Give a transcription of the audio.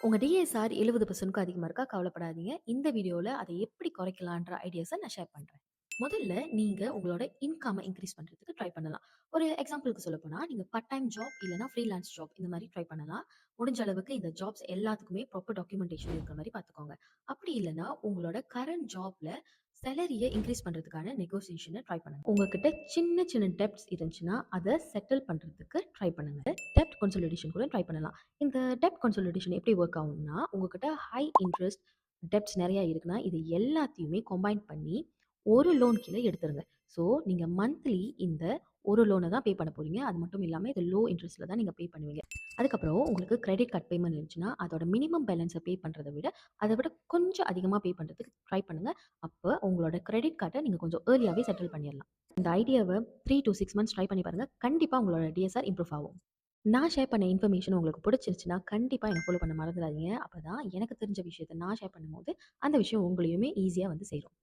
உங்க டிஎஸ்ஆர் 70%க்கும் அதிகமா இருக்கா? கவலைப்படாதீங்க. இந்த வீடியோல அத எப்படி குறைக்கலான்ற ஐடியாஸ நான் ஷேர் பண்றேன். முதல்ல நீங்க உங்களோட இன்கம்ம இன்கிரீஸ் பண்றதுக்கு ட்ரை பண்ணலாம். ஒரு எக்ஸாம்பிள்க்கு சொல்லப்போனா, நீங்க பார்ட் டைம் ஜாப் இல்லன்னா ஃப்ரீலான்ஸ் ஜாப் இந்த மாரி ட்ரை பண்ணலாம். முடிஞ்ச அளவுக்கு இந்த ஜாப்ஸ் எல்லாத்துக்குமே ப்ராப்பர் டாக்குமெண்டேஷன் இருக்கிற மாரி பார்த்துக்கோங்க. அப்படி இல்லன்னா, உங்களோட கரண்ட் ஜாப்ல சேலரிய இன்கிரீஸ் பண்றதுக்கான நெகோசியேஷன ட்ரை பண்ணுங்க. உங்ககிட்ட சின்ன சின்ன டெப்ட்ஸ் இருந்துச்சுன்னா, அத செட்டில் பண்றதுக்கு ட்ரை பண்ணுங்க. டெப்ட் கன்சாலிடேஷன் கூட ட்ரை பண்ணலாம். இந்த டெப்ட் கன்சாலிடேஷன் எப்படி ஒர்க் ஆகும்னா, உங்ககிட்ட ஹை இன்ட்ரெஸ்ட் டெப்ட்ஸ் நெறைய இருக்குன்னா, இது எல்லாத்தையுமே கம்பைன் பண்ணி ஒரு லோன் கீழ எடுத்துருங்க. ஸோ, நீங்க மந்த்லி இந்த ஒரு லோன தான் பே பண்ண போறீங்க. அது மட்டும் இல்லாம இது லோ இன்ட்ரெஸ்ட்ல தான் நீங்க பே பண்ணுவீங்க. அதுக்கப்புறம் உங்களுக்கு கிரெடிட் கார்ட் பேமெண்ட் இருந்துச்சுன்னா, அதோட மினிமம் பேலன்ஸ பே பண்றத விட, அத விட கொஞ்சம் அதிகமா பே பண்றதுக்கு ட்ரை பண்ணுங்க. அப்ப உங்களோட கிரெடிட் கார்ட நீங்க கொஞ்சம் ஏர்லியாவே செட்டில் பண்ணிறலாம். இந்த ஐடியாவ 3 டூ 6 மந்த்ஸ் ட்ரை பண்ணி பாருங்க. கண்டிப்பா உங்களோட டிஎஸ்ஆர் இம்ப்ரூவ் ஆகும். நான் ஷேர் பண்ண இன்ஃபர்மேஷன் உங்களுக்கு பிடிச்சிருச்சுன்னா, கண்டிப்பா என்ன ஃபாலோ பண்ண மறந்துடாதீங்க. அப்பதான் எனக்கு தெரிஞ்ச விஷயத்த நான் ஷேர் பண்ணும்போது, அந்த விஷயம் உங்களையுமே ஈஸியா வந்து சேரும்.